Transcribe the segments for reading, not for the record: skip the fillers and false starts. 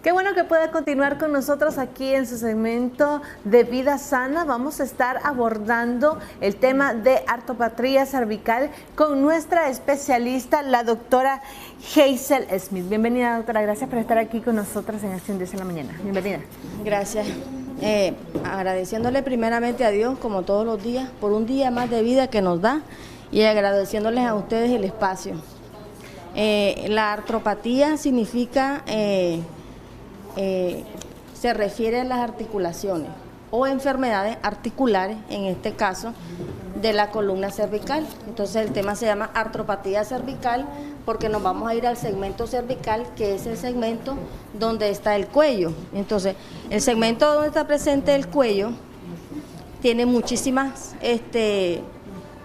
Qué bueno que pueda continuar con nosotros aquí en su segmento de Vida Sana. Vamos a estar abordando el tema de artropatía cervical con nuestra especialista, la doctora Hazel Smith. Bienvenida, doctora. Gracias por estar aquí con nosotros en Acción 10 en la mañana. Bienvenida. Gracias. Agradeciéndole primeramente a Dios, como todos los días, por un día más de vida que nos da y agradeciéndoles a ustedes el espacio. La artropatía significa, se refiere a las articulaciones o enfermedades articulares, en este caso, de la columna cervical. Entonces el tema se llama artropatía cervical porque nos vamos a ir al segmento cervical, que es el segmento donde está el cuello. Entonces, el segmento donde está presente el cuello tiene muchísimas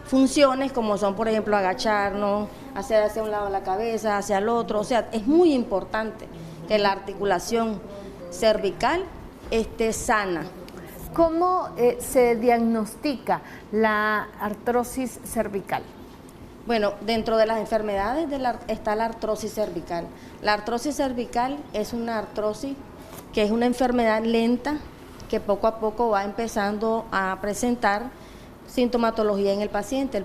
funciones, como son, por ejemplo, agacharnos, hacia un lado la cabeza, hacia el otro. O sea, es muy importante que la articulación cervical esté sana. ¿Cómo se diagnostica la artrosis cervical? Bueno, dentro de las enfermedades está la artrosis cervical. La artrosis cervical es una artrosis que es una enfermedad lenta que poco a poco va empezando a presentar sintomatología en el paciente.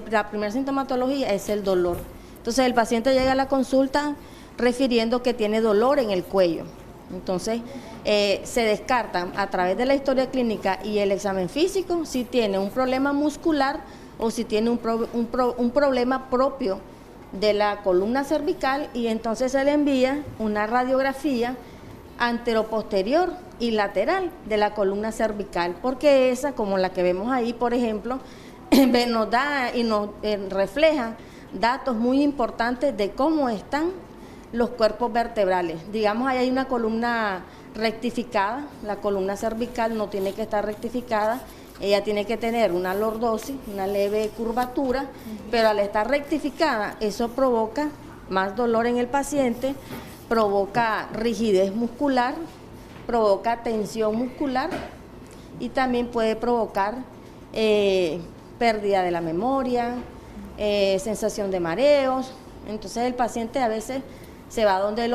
La primera sintomatología es el dolor. Entonces el paciente llega a la consulta refiriendo que tiene dolor en el cuello. Entonces se descartan a través de la historia clínica y el examen físico si tiene un problema muscular o si tiene un problema propio de la columna cervical, y entonces se le envía una radiografía anteroposterior y lateral de la columna cervical, porque esa, como la que vemos ahí, por ejemplo, nos da y nos refleja datos muy importantes de cómo están los cuerpos vertebrales. Digamos, ahí hay una columna rectificada, la columna cervical no tiene que estar rectificada, ella tiene que tener una lordosis, una leve curvatura, pero al estar rectificada, eso provoca más dolor en el paciente, provoca rigidez muscular, provoca tensión muscular y también puede provocar pérdida de la memoria, sensación de mareos. Entonces el paciente a veces se va donde el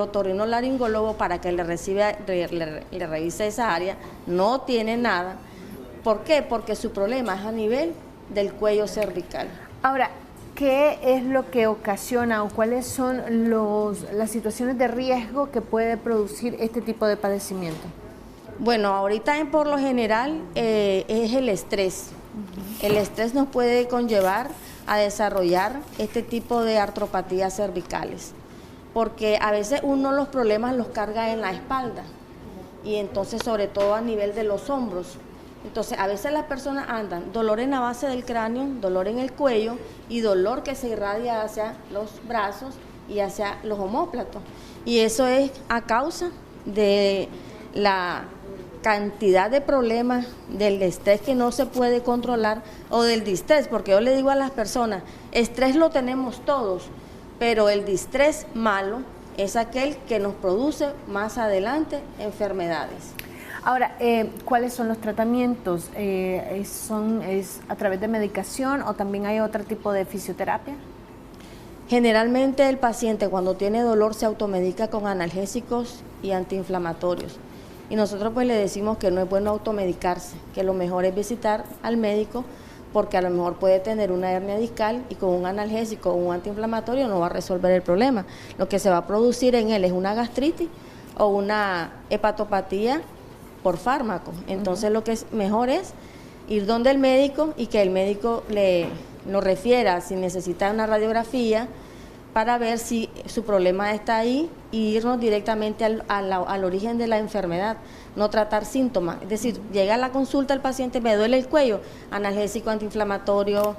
otorrinolaringólogo para que le revise esa área, no tiene nada. ¿Por qué? Porque su problema es a nivel del cuello cervical. Ahora, ¿qué es lo que ocasiona o cuáles son las situaciones de riesgo que puede producir este tipo de padecimiento? Bueno, ahorita por lo general es el estrés. El estrés nos puede conllevar a desarrollar este tipo de artropatías cervicales, porque a veces uno los problemas los carga en la espalda y entonces sobre todo a nivel de los hombros. Entonces a veces las personas andan dolor en la base del cráneo, dolor en el cuello y dolor que se irradia hacia los brazos y hacia los omóplatos, y eso es a causa de la cantidad de problemas del estrés que no se puede controlar o del distrés, porque yo le digo a las personas, estrés lo tenemos todos, pero el distrés malo es aquel que nos produce más adelante enfermedades. Ahora, ¿cuáles son los tratamientos? ¿Es a través de medicación o también hay otro tipo de fisioterapia? Generalmente el paciente cuando tiene dolor se automedica con analgésicos y antiinflamatorios. Y nosotros pues le decimos que no es bueno automedicarse, que lo mejor es visitar al médico, porque a lo mejor puede tener una hernia discal y con un analgésico o un antiinflamatorio no va a resolver el problema. Lo que se va a producir en él es una gastritis o una hepatopatía por fármaco. Entonces lo que es mejor es ir donde el médico y que el médico nos refiera si necesita una radiografía para ver si su problema está ahí y irnos directamente al origen de la enfermedad, no tratar síntomas. Es decir, llega a la consulta el paciente, me duele el cuello, analgésico, antiinflamatorio,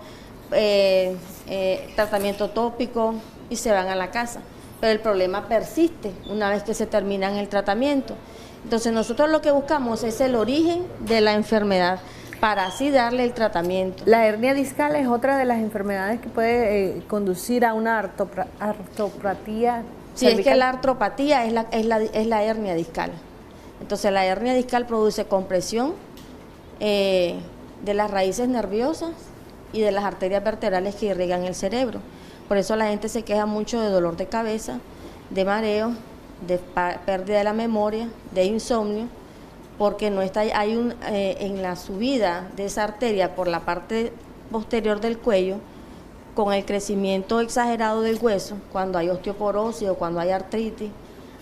tratamiento tópico y se van a la casa. Pero el problema persiste una vez que se termina el tratamiento. Entonces nosotros lo que buscamos es el origen de la enfermedad, para así darle el tratamiento. La hernia discal es otra de las enfermedades que puede conducir a una artropatía. Sí, cervical. Es que la artropatía es la hernia discal. Entonces la hernia discal produce compresión de las raíces nerviosas y de las arterias vertebrales que irrigan el cerebro. Por eso la gente se queja mucho de dolor de cabeza, de mareo, de pérdida de la memoria, de insomnio, porque no está, en la subida de esa arteria por la parte posterior del cuello, con el crecimiento exagerado del hueso, cuando hay osteoporosis o cuando hay artritis,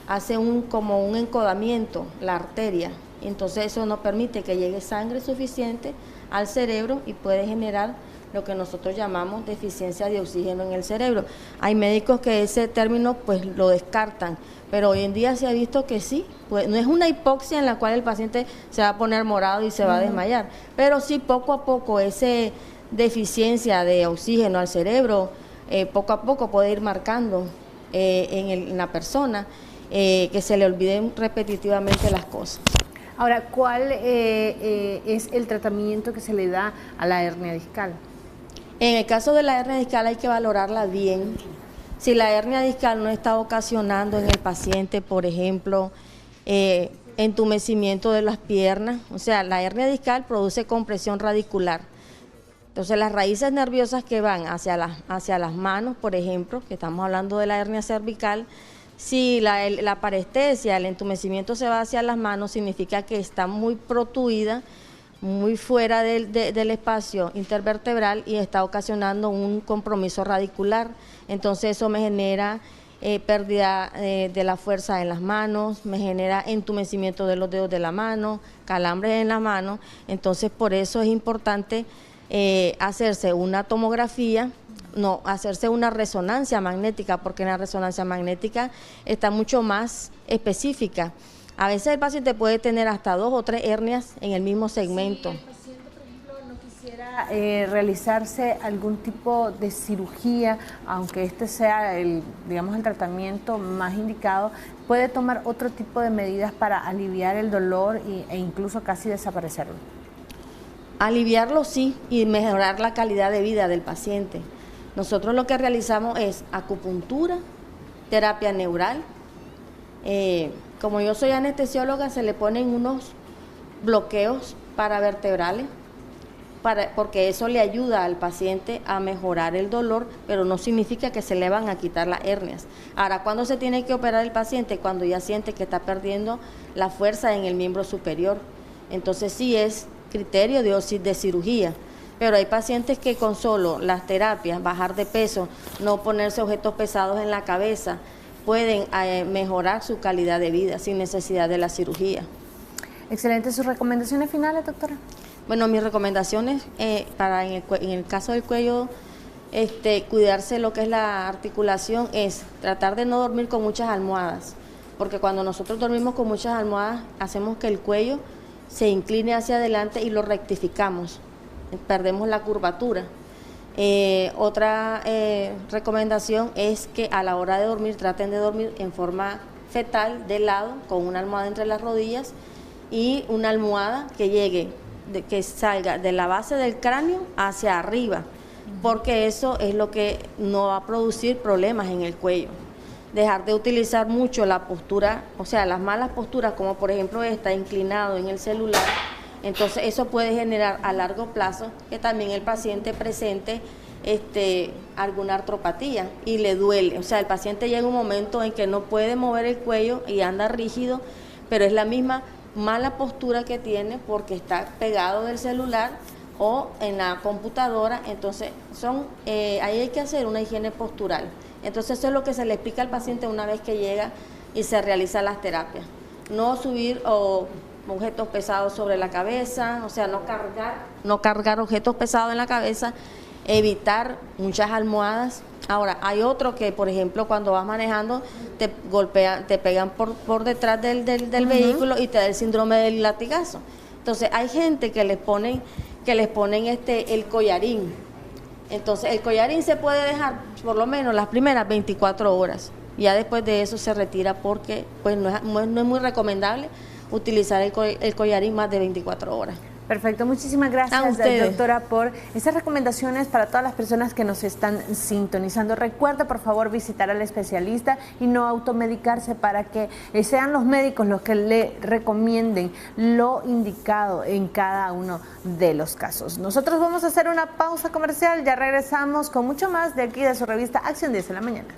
hace como un encodamiento la arteria, entonces eso no permite que llegue sangre suficiente al cerebro y puede generar lo que nosotros llamamos deficiencia de oxígeno en el cerebro. Hay médicos que ese término pues lo descartan, pero hoy en día se ha visto que sí, pues no es una hipoxia en la cual el paciente se va a poner morado y se va a desmayar, pero sí poco a poco ese deficiencia de oxígeno al cerebro, poco a poco puede ir marcando en la persona que se le olviden repetitivamente las cosas. Ahora, ¿cuál es el tratamiento que se le da a la hernia discal? En el caso de la hernia discal hay que valorarla bien. Si la hernia discal no está ocasionando en el paciente, por ejemplo, entumecimiento de las piernas, o sea, la hernia discal produce compresión radicular. Entonces, las raíces nerviosas que van hacia las manos, por ejemplo, que estamos hablando de la hernia cervical, si la parestesia, el entumecimiento se va hacia las manos, significa que está muy protuida, muy fuera del espacio intervertebral y está ocasionando un compromiso radicular. Entonces eso me genera pérdida de la fuerza en las manos, me genera entumecimiento de los dedos de la mano, calambres en la mano. Entonces por eso es importante hacerse una tomografía, no, hacerse una resonancia magnética, porque en la resonancia magnética está mucho más específica. A veces el paciente puede tener hasta 2 o 3 hernias en el mismo segmento. Si el paciente, por ejemplo, no quisiera realizarse algún tipo de cirugía, aunque este sea el tratamiento más indicado, puede tomar otro tipo de medidas para aliviar el dolor e incluso casi desaparecerlo. Aliviarlo sí, y mejorar la calidad de vida del paciente. Nosotros lo que realizamos es acupuntura, terapia neural. Como yo soy anestesióloga, se le ponen unos bloqueos paravertebrales, porque eso le ayuda al paciente a mejorar el dolor, pero no significa que se le van a quitar las hernias. Ahora, ¿cuándo se tiene que operar el paciente? Cuando ya siente que está perdiendo la fuerza en el miembro superior. Entonces sí es criterio de cirugía. Pero hay pacientes que con solo las terapias, bajar de peso, no ponerse objetos pesados en la cabeza, pueden mejorar su calidad de vida sin necesidad de la cirugía. Excelente. ¿Sus recomendaciones finales, doctora? Bueno, mis recomendaciones en el caso del cuello, cuidarse lo que es la articulación, es tratar de no dormir con muchas almohadas, porque cuando nosotros dormimos con muchas almohadas, hacemos que el cuello se incline hacia adelante y lo rectificamos, perdemos la curvatura. Otra recomendación es que a la hora de dormir traten de dormir en forma fetal, de lado, con una almohada entre las rodillas y una almohada que llegue, que salga de la base del cráneo hacia arriba, porque eso es lo que no va a producir problemas en el cuello. Dejar de utilizar mucho la postura, o sea, las malas posturas, como por ejemplo esta, inclinado en el celular. Entonces eso puede generar a largo plazo que también el paciente presente alguna artropatía y le duele. O sea, el paciente llega un momento en que no puede mover el cuello y anda rígido, pero es la misma mala postura que tiene porque está pegado del celular o en la computadora. Entonces ahí hay que hacer una higiene postural. Entonces eso es lo que se le explica al paciente una vez que llega y se realizan las terapias. No subir objetos pesados sobre la cabeza, o sea, no cargar objetos pesados en la cabeza, evitar muchas almohadas. Ahora, hay otro que, por ejemplo, cuando vas manejando, te golpean, te pegan por detrás del vehículo y te da el síndrome del latigazo. Entonces, hay gente que les ponen el collarín. Entonces, el collarín se puede dejar por lo menos las primeras 24 horas. Ya después de eso se retira porque pues no es muy recomendable utilizar el collarín más de 24 horas. Perfecto, muchísimas gracias, doctora, por esas recomendaciones para todas las personas que nos están sintonizando. Recuerda, por favor, visitar al especialista y no automedicarse, para que sean los médicos los que le recomienden lo indicado en cada uno de los casos. Nosotros vamos a hacer una pausa comercial, ya regresamos con mucho más de aquí de su revista Acción 10 de la Mañana.